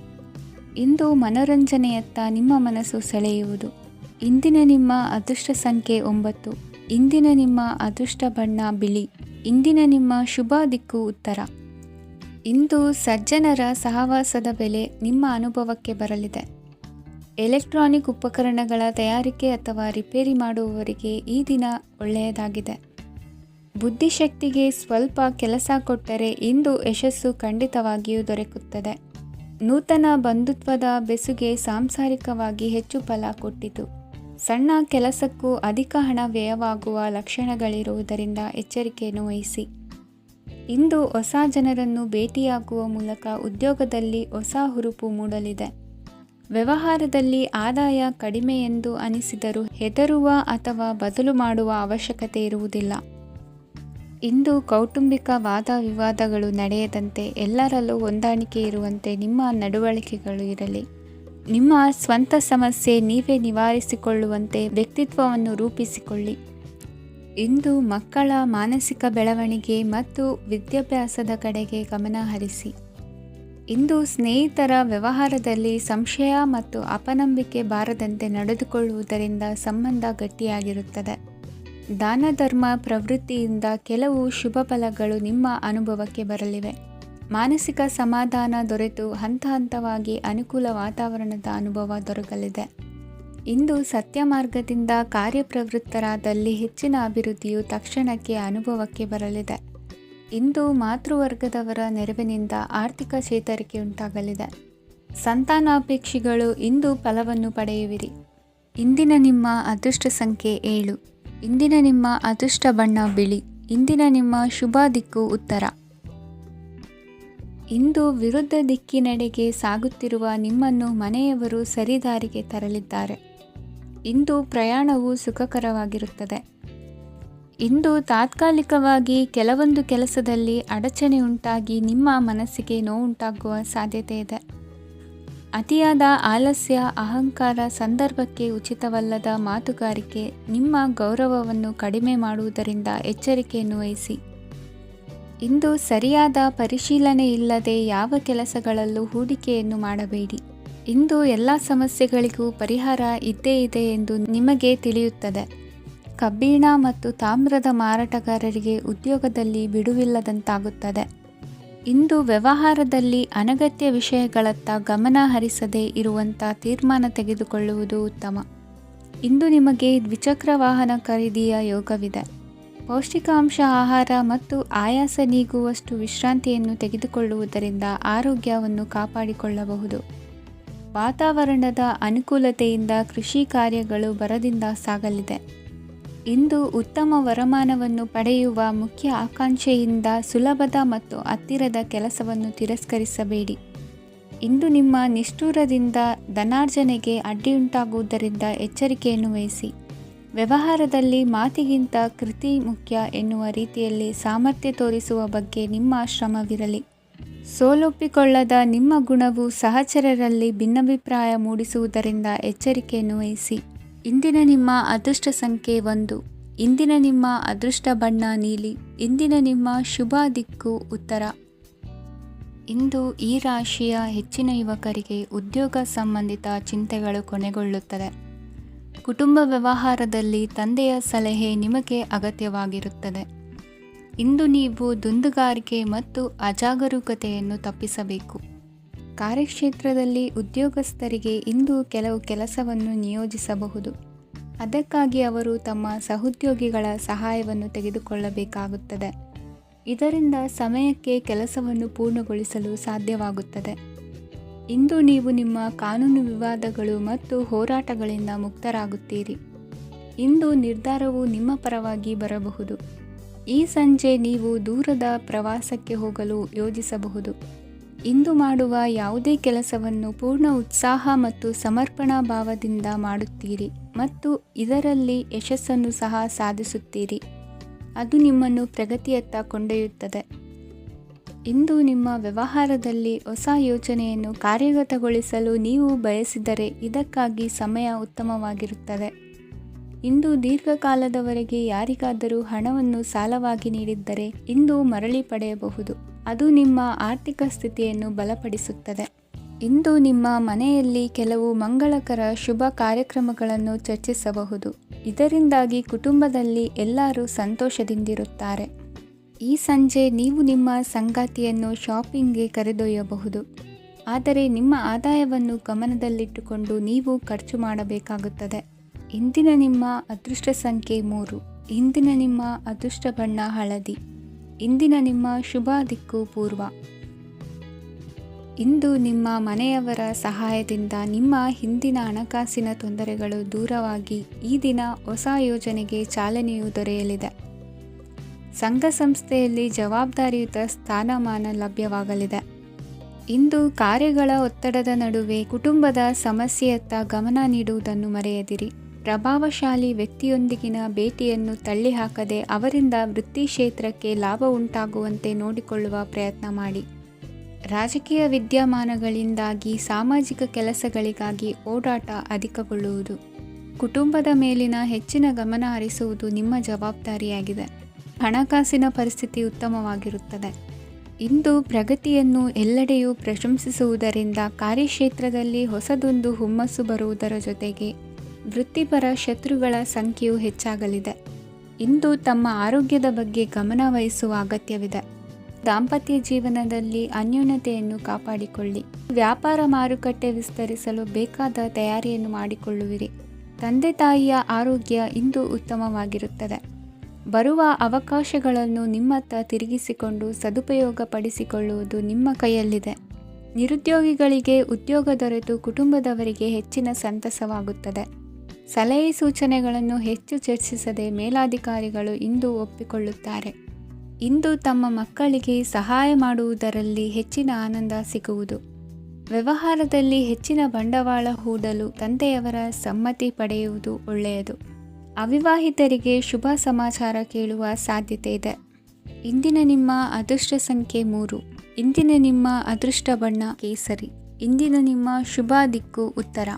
Speaker 1: ಇಂದು ಮನೋರಂಜನೆಯತ್ತ ನಿಮ್ಮ ಮನಸ್ಸು ಸೆಳೆಯುವುದು. ಇಂದಿನ ನಿಮ್ಮ ಅದೃಷ್ಟ ಸಂಖ್ಯೆ 9. ಇಂದಿನ ನಿಮ್ಮ ಅದೃಷ್ಟ ಬಣ್ಣ ಬಿಳಿ. ಇಂದಿನ ನಿಮ್ಮ ಶುಭ ದಿಕ್ಕು ಉತ್ತರ. ಇಂದು ಸಜ್ಜನರ ಸಹವಾಸದ ಬೆಲೆ ನಿಮ್ಮ ಅನುಭವಕ್ಕೆ ಬರಲಿದೆ. ಎಲೆಕ್ಟ್ರಾನಿಕ್ ಉಪಕರಣಗಳ ತಯಾರಿಕೆ ಅಥವಾ ರಿಪೇರಿ ಮಾಡುವವರಿಗೆ ಈ ದಿನ ಒಳ್ಳೆಯದಾಗಿದೆ. ಬುದ್ಧಿಶಕ್ತಿಗೆ ಸ್ವಲ್ಪ ಕೆಲಸ ಕೊಟ್ಟರೆ ಇಂದು ಯಶಸ್ಸು ಖಂಡಿತವಾಗಿಯೂ ದೊರಕುತ್ತದೆ. ನೂತನ ಬಂಧುತ್ವದ ಬೆಸುಗೆ ಸಾಂಸಾರಿಕವಾಗಿ ಹೆಚ್ಚು ಫಲ ಕೊಟ್ಟಿತು. ಸಣ್ಣ ಕೆಲಸಕ್ಕೂ ಅಧಿಕ ಹಣ ವ್ಯಯವಾಗುವ ಲಕ್ಷಣಗಳಿರುವುದರಿಂದ ಎಚ್ಚರಿಕೆಯನ್ನು ವಹಿಸಿ. ಇಂದು ಹೊಸ ಜನರನ್ನು ಭೇಟಿಯಾಗುವ ಮೂಲಕ ಉದ್ಯೋಗದಲ್ಲಿ ಹೊಸ ಹುರುಪು ಮೂಡಲಿದೆ. ವ್ಯವಹಾರದಲ್ಲಿ ಆದಾಯ ಕಡಿಮೆ ಎಂದು ಅನಿಸಿದರೂ ಹೆದರುವ ಅಥವಾ ಬದಲು ಮಾಡುವ ಅವಶ್ಯಕತೆ ಇರುವುದಿಲ್ಲ. ಇಂದು ಕೌಟುಂಬಿಕ ವಾದ ವಿವಾದಗಳು ನಡೆಯದಂತೆ ಎಲ್ಲರಲ್ಲೂ ಹೊಂದಾಣಿಕೆ ಇರುವಂತೆ ನಿಮ್ಮ ನಡವಳಿಕೆಗಳು ಇರಲಿ. ನಿಮ್ಮ ಸ್ವಂತ ಸಮಸ್ಯೆ ನೀವೇ ನಿವಾರಿಸಿಕೊಳ್ಳುವಂತೆ ವ್ಯಕ್ತಿತ್ವವನ್ನು ರೂಪಿಸಿಕೊಳ್ಳಿ. ಇಂದು ಮಕ್ಕಳ ಮಾನಸಿಕ ಬೆಳವಣಿಗೆ ಮತ್ತು ವಿದ್ಯಾಭ್ಯಾಸದ ಕಡೆಗೆ ಗಮನ ಹರಿಸಿ. ಇಂದು ಸ್ನೇಹಿತರ ವ್ಯವಹಾರದಲ್ಲಿ ಸಂಶಯ ಮತ್ತು ಅಪನಂಬಿಕೆ ಬಾರದಂತೆ ನಡೆದುಕೊಳ್ಳುವುದರಿಂದ ಸಂಬಂಧ ಗಟ್ಟಿಯಾಗಿರುತ್ತದೆ. ದಾನ ಧರ್ಮ ಪ್ರವೃತ್ತಿಯಿಂದ ಕೆಲವು ಶುಭ ಫಲಗಳು ನಿಮ್ಮ ಅನುಭವಕ್ಕೆ ಬರಲಿವೆ. ಮಾನಸಿಕ ಸಮಾಧಾನ ದೊರೆತು ಹಂತ ಹಂತವಾಗಿ ಅನುಕೂಲ ವಾತಾವರಣದ ಅನುಭವ ದೊರಕಲಿದೆ. ಇಂದು ಸತ್ಯ ಮಾರ್ಗದಿಂದ ಕಾರ್ಯಪ್ರವೃತ್ತರಾದಲ್ಲಿ ಹೆಚ್ಚಿನ ಅಭಿವೃದ್ಧಿಯು ತಕ್ಷಣಕ್ಕೆ ಅನುಭವಕ್ಕೆ ಬರಲಿದೆ. ಇಂದು ಮಾತೃವರ್ಗದವರ ನೆರವಿನಿಂದ ಆರ್ಥಿಕ ಚೇತರಿಕೆ ಉಂಟಾಗಲಿದೆ. ಸಂತಾನಾಪೇಕ್ಷಿಗಳು ಇಂದು ಫಲವನ್ನು ಪಡೆಯುವಿರಿ. ಇಂದಿನ ನಿಮ್ಮ ಅದೃಷ್ಟ ಸಂಖ್ಯೆ 7. ಇಂದಿನ ನಿಮ್ಮ ಅದೃಷ್ಟ ಬಣ್ಣ ಬಿಳಿ. ಇಂದಿನ ನಿಮ್ಮ ಶುಭ ದಿಕ್ಕು ಉತ್ತರ. ಇಂದು ವಿರುದ್ಧ ದಿಕ್ಕಿನೆಡೆಗೆ ಸಾಗುತ್ತಿರುವ ನಿಮ್ಮನ್ನು ಮನೆಯವರು ಸರಿದಾರಿಗೆ ತರಲಿದ್ದಾರೆ. ಇಂದು ಪ್ರಯಾಣವು ಸುಖಕರವಾಗಿರುತ್ತದೆ. ಇಂದು ತಾತ್ಕಾಲಿಕವಾಗಿ ಕೆಲವೊಂದು ಕೆಲಸದಲ್ಲಿ ಅಡಚಣೆ ಉಂಟಾಗಿ ನಿಮ್ಮ ಮನಸ್ಸಿಗೆ ನೋವುಂಟಾಗುವ ಸಾಧ್ಯತೆ ಇದೆ. ಅತಿಯಾದ ಆಲಸ್ಯ, ಅಹಂಕಾರ, ಸಂದರ್ಭಕ್ಕೆ ಉಚಿತವಲ್ಲದ ಮಾತುಗಾರಿಕೆ ನಿಮ್ಮ ಗೌರವವನ್ನು ಕಡಿಮೆ ಮಾಡುವುದರಿಂದ ಎಚ್ಚರಿಕೆಯನ್ನು ವಹಿಸಿ. ಇಂದು ಸರಿಯಾದ ಪರಿಶೀಲನೆ ಇಲ್ಲದೆ ಯಾವ ಕೆಲಸಗಳಲ್ಲೂ ಹೂಡಿಕೆಯನ್ನು ಮಾಡಬೇಡಿ. ಇಂದು ಎಲ್ಲ ಸಮಸ್ಯೆಗಳಿಗೂ ಪರಿಹಾರ ಇದ್ದೇ ಇದೆ ಎಂದು ನಿಮಗೆ ತಿಳಿಯುತ್ತದೆ. ಕಬ್ಬಿಣ ಮತ್ತು ತಾಮ್ರದ ಮಾರಾಟಗಾರರಿಗೆ ಉದ್ಯೋಗದಲ್ಲಿ ಬಿಡುವಿಲ್ಲದಂತಾಗುತ್ತದೆ. ಇಂದು ವ್ಯವಹಾರದಲ್ಲಿ ಅನಗತ್ಯ ವಿಷಯಗಳತ್ತ ಗಮನ ಹರಿಸದೇ ಇರುವಂಥ ತೀರ್ಮಾನ ತೆಗೆದುಕೊಳ್ಳುವುದು ಉತ್ತಮ. ಇಂದು ನಿಮಗೆ ದ್ವಿಚಕ್ರ ವಾಹನ ಖರೀದಿಯ ಯೋಗವಿದೆ. ಪೌಷ್ಟಿಕಾಂಶ ಆಹಾರ ಮತ್ತು ಆಯಾಸ ನೀಗುವಷ್ಟು ವಿಶ್ರಾಂತಿಯನ್ನು ತೆಗೆದುಕೊಳ್ಳುವುದರಿಂದ ಆರೋಗ್ಯವನ್ನು ಕಾಪಾಡಿಕೊಳ್ಳಬಹುದು. ವಾತಾವರಣದ ಅನುಕೂಲತೆಯಿಂದ ಕೃಷಿ ಕಾರ್ಯಗಳು ಬರದಿಂದ ಸಾಗಲಿದೆ. ಇಂದು ಉತ್ತಮ ವರಮಾನವನ್ನು ಪಡೆಯುವ ಮುಖ್ಯ ಆಕಾಂಕ್ಷೆಯಿಂದ ಸುಲಭದ ಮತ್ತು ಹತ್ತಿರದ ಕೆಲಸವನ್ನು ತಿರಸ್ಕರಿಸಬೇಡಿ. ಇಂದು ನಿಮ್ಮ ನಿಷ್ಠುರದಿಂದ ಧನಾರ್ಜನೆಗೆ ಅಡ್ಡಿಯುಂಟಾಗುವುದರಿಂದ ಎಚ್ಚರಿಕೆಯನ್ನು ವಹಿಸಿ. ವ್ಯವಹಾರದಲ್ಲಿ ಮಾತಿಗಿಂತ ಕೃತಿ ಮುಖ್ಯ ಎನ್ನುವ ರೀತಿಯಲ್ಲಿ ಸಾಮರ್ಥ್ಯ ತೋರಿಸುವ ಬಗ್ಗೆ ನಿಮ್ಮ ಶ್ರಮವಿರಲಿ. ಸೋಲೊಪ್ಪಿಕೊಳ್ಳದ ನಿಮ್ಮ ಗುಣವು ಸಹಚರರಲ್ಲಿ ಭಿನ್ನಾಭಿಪ್ರಾಯ ಮೂಡಿಸುವುದರಿಂದ ಎಚ್ಚರಿಕೆಯನ್ನು ವಹಿಸಿ. ಇಂದಿನ ನಿಮ್ಮ ಅದೃಷ್ಟ ಸಂಖ್ಯೆ 1. ಇಂದಿನ ನಿಮ್ಮ ಅದೃಷ್ಟ ಬಣ್ಣ ನೀಲಿ. ಇಂದಿನ ನಿಮ್ಮ ಶುಭ ದಿಕ್ಕು ಉತ್ತರ. ಇಂದು ಈ ರಾಶಿಯ ಹೆಚ್ಚಿನ ಯುವಕರಿಗೆ ಉದ್ಯೋಗ ಸಂಬಂಧಿತ ಚಿಂತೆಗಳು ಕೊನೆಗೊಳ್ಳುತ್ತದೆ. ಕುಟುಂಬ ವ್ಯವಹಾರದಲ್ಲಿ ತಂದೆಯ ಸಲಹೆ ನಿಮಗೆ ಅಗತ್ಯವಾಗಿರುತ್ತದೆ. ಇಂದು ನೀವು ದುಂದುಗಾರಿಕೆ ಮತ್ತು ಅಜಾಗರೂಕತೆಯನ್ನು ತಪ್ಪಿಸಬೇಕು. ಕಾರ್ಯಕ್ಷೇತ್ರದಲ್ಲಿ ಉದ್ಯೋಗಸ್ಥರಿಗೆ ಇಂದು ಕೆಲವು ಕೆಲಸವನ್ನು ನಿಯೋಜಿಸಬಹುದು. ಅದಕ್ಕಾಗಿ ಅವರು ತಮ್ಮ ಸಹೋದ್ಯೋಗಿಗಳ ಸಹಾಯವನ್ನು ತೆಗೆದುಕೊಳ್ಳಬೇಕಾಗುತ್ತದೆ. ಇದರಿಂದ ಸಮಯಕ್ಕೆ ಕೆಲಸವನ್ನು ಪೂರ್ಣಗೊಳಿಸಲು ಸಾಧ್ಯವಾಗುತ್ತದೆ. ಇಂದು ನೀವು ನಿಮ್ಮ ಕಾನೂನು ವಿವಾದಗಳು ಮತ್ತು ಹೋರಾಟಗಳಿಂದ ಮುಕ್ತರಾಗುತ್ತೀರಿ. ಇಂದು ನಿರ್ಧಾರವು ನಿಮ್ಮ ಪರವಾಗಿ ಬರಬಹುದು. ಈ ಸಂಜೆ ನೀವು ದೂರದ ಪ್ರವಾಸಕ್ಕೆ ಹೋಗಲು ಯೋಜಿಸಬಹುದು. ಇಂದು ಮಾಡುವ ಯಾವುದೇ ಕೆಲಸವನ್ನು ಪೂರ್ಣ ಉತ್ಸಾಹ ಮತ್ತು ಸಮರ್ಪಣಾ ಭಾವದಿಂದ ಮಾಡುತ್ತೀರಿ ಮತ್ತು ಇದರಲ್ಲಿ ಯಶಸ್ಸನ್ನು ಸಹ ಸಾಧಿಸುತ್ತೀರಿ. ಅದು ನಿಮ್ಮನ್ನು ಪ್ರಗತಿಯತ್ತ ಕೊಂಡೊಯ್ಯುತ್ತದೆ. ಇಂದು ನಿಮ್ಮ ವ್ಯವಹಾರದಲ್ಲಿ ಹೊಸ ಯೋಜನೆಯನ್ನು ಕಾರ್ಯಗತಗೊಳಿಸಲು ನೀವು ಬಯಸಿದರೆ ಇದಕ್ಕಾಗಿ ಸಮಯ ಉತ್ತಮವಾಗಿರುತ್ತದೆ. ಇಂದು ದೀರ್ಘಕಾಲದವರೆಗೆ ಯಾರಿಗಾದರೂ ಹಣವನ್ನು ಸಾಲವಾಗಿ ನೀಡಿದ್ದರೆ ಇಂದು ಮರಳಿ ಪಡೆಯಬಹುದು. ಅದು ನಿಮ್ಮ ಆರ್ಥಿಕ ಸ್ಥಿತಿಯನ್ನು ಬಲಪಡಿಸುತ್ತದೆ. ಇಂದು ನಿಮ್ಮ ಮನೆಯಲ್ಲಿ ಕೆಲವು ಮಂಗಳಕರ ಶುಭ ಕಾರ್ಯಕ್ರಮಗಳನ್ನು ಚರ್ಚಿಸಬಹುದು. ಇದರಿಂದಾಗಿ ಕುಟುಂಬದಲ್ಲಿ ಎಲ್ಲರೂ ಸಂತೋಷದಿಂದಿರುತ್ತಾರೆ. ಈ ಸಂಜೆ ನೀವು ನಿಮ್ಮ ಸಂಗಾತಿಯನ್ನು ಶಾಪಿಂಗ್ಗೆ ಕರೆದೊಯ್ಯಬಹುದು. ಆದರೆ ನಿಮ್ಮ ಆದಾಯವನ್ನು ಗಮನದಲ್ಲಿಟ್ಟುಕೊಂಡು ನೀವು ಖರ್ಚು ಮಾಡಬೇಕಾಗುತ್ತದೆ. ಇಂದಿನ ನಿಮ್ಮ ಅದೃಷ್ಟ ಸಂಖ್ಯೆ 3. ಇಂದಿನ ನಿಮ್ಮ ಅದೃಷ್ಟ ಬಣ್ಣ ಹಳದಿ. ಇಂದಿನ ನಿಮ್ಮ ಶುಭ ದಿಕ್ಕು ಪೂರ್ವ. ಇಂದು ನಿಮ್ಮ ಮನೆಯವರ ಸಹಾಯದಿಂದ ನಿಮ್ಮ ಹಿಂದಿನ ಹಣಕಾಸಿನ ತೊಂದರೆಗಳು ದೂರವಾಗಿ ಈ ದಿನ ಹೊಸ ಯೋಜನೆಗೆ ಚಾಲನೆಯು ದೊರೆಯಲಿದೆ. ಸಂಘ ಸಂಸ್ಥೆಯಲ್ಲಿ ಜವಾಬ್ದಾರಿಯುತ ಸ್ಥಾನಮಾನ ಲಭ್ಯವಾಗಲಿದೆ. ಇಂದು ಕಾರ್ಯಗಳ ಒತ್ತಡದ ನಡುವೆ ಕುಟುಂಬದ ಸಮಸ್ಯೆಯತ್ತ ಗಮನ ನೀಡುವುದನ್ನು ಮರೆಯದಿರಿ. ಪ್ರಭಾವಶಾಲಿ ವ್ಯಕ್ತಿಯೊಂದಿಗಿನ ಭೇಟಿಯನ್ನು ತಳ್ಳಿಹಾಕದೆ ಅವರಿಂದ ವೃತ್ತಿ ಕ್ಷೇತ್ರಕ್ಕೆ ಲಾಭ ಉಂಟಾಗುವಂತೆ ನೋಡಿಕೊಳ್ಳುವ ಪ್ರಯತ್ನ ಮಾಡಿ. ರಾಜಕೀಯ ವಿದ್ಯಮಾನಗಳಿಂದಾಗಿ ಸಾಮಾಜಿಕ ಕೆಲಸಗಳಿಗಾಗಿ ಓಡಾಟ ಅಧಿಕಗೊಳ್ಳುವುದು. ಕುಟುಂಬದ ಮೇಲಿನ ಹೆಚ್ಚಿನ ಗಮನ ಹರಿಸುವುದು ನಿಮ್ಮ ಜವಾಬ್ದಾರಿಯಾಗಿದೆ. ಹಣಕಾಸಿನ ಪರಿಸ್ಥಿತಿ ಉತ್ತಮವಾಗಿರುತ್ತದೆ. ಇಂದು ಪ್ರಗತಿಯನ್ನು ಎಲ್ಲೆಡೆಯೂ ಪ್ರಶಂಸಿಸುವುದರಿಂದ ಕಾರ್ಯಕ್ಷೇತ್ರದಲ್ಲಿ ಹೊಸದೊಂದು ಹುಮ್ಮಸ್ಸು ಬರುವುದರ ಜೊತೆಗೆ ವೃತ್ತಿಪರ ಶತ್ರುಗಳ ಸಂಖ್ಯೆಯು ಹೆಚ್ಚಾಗಲಿದೆ. ಇಂದು ತಮ್ಮ ಆರೋಗ್ಯದ ಬಗ್ಗೆ ಗಮನ ವಹಿಸುವ ಅಗತ್ಯವಿದೆ. ದಾಂಪತ್ಯ ಜೀವನದಲ್ಲಿ ಅನ್ಯೋನ್ಯತೆಯನ್ನು ಕಾಪಾಡಿಕೊಳ್ಳಿ. ವ್ಯಾಪಾರ ಮಾರುಕಟ್ಟೆ ವಿಸ್ತರಿಸಲು ಬೇಕಾದ ತಯಾರಿಯನ್ನು ಮಾಡಿಕೊಳ್ಳುವಿರಿ. ತಂದೆ ತಾಯಿಯ ಆರೋಗ್ಯ ಇಂದು ಉತ್ತಮವಾಗಿರುತ್ತದೆ. ಬರುವ ಅವಕಾಶಗಳನ್ನು ನಿಮ್ಮತ್ತ ತಿರುಗಿಸಿಕೊಂಡು ಸದುಪಯೋಗಪಡಿಸಿಕೊಳ್ಳುವುದು ನಿಮ್ಮ ಕೈಯಲ್ಲಿದೆ. ನಿರುದ್ಯೋಗಿಗಳಿಗೆ ಉದ್ಯೋಗ ದೊರೆತು ಕುಟುಂಬದವರಿಗೆ ಹೆಚ್ಚಿನ ಸಂತಸವಾಗುತ್ತದೆ. ಸಲಹೆ ಸೂಚನೆಗಳನ್ನು ಹೆಚ್ಚು ಚರ್ಚಿಸದೆ ಮೇಲಾಧಿಕಾರಿಗಳು ಇಂದು ಒಪ್ಪಿಕೊಳ್ಳುತ್ತಾರೆ. ಇಂದು ತಮ್ಮ ಮಕ್ಕಳಿಗೆ ಸಹಾಯ ಮಾಡುವುದರಲ್ಲಿ ಹೆಚ್ಚಿನ ಆನಂದ ಸಿಗುವುದು. ವ್ಯವಹಾರದಲ್ಲಿ ಹೆಚ್ಚಿನ ಬಂಡವಾಳ ಹೂಡಲು ತಂದೆಯವರ ಸಮ್ಮತಿ ಪಡೆಯುವುದು ಒಳ್ಳೆಯದು. ಅವಿವಾಹಿತರಿಗೆ ಶುಭ ಸಮಾಚಾರ ಕೇಳುವ ಸಾಧ್ಯತೆ ಇದೆ. ಇಂದಿನ ನಿಮ್ಮ ಅದೃಷ್ಟ ಸಂಖ್ಯೆ 3. ಇಂದಿನ ನಿಮ್ಮ ಅದೃಷ್ಟ ಬಣ್ಣ ಕೇಸರಿ. ಇಂದಿನ ನಿಮ್ಮ ಶುಭ ದಿಕ್ಕು ಉತ್ತರ.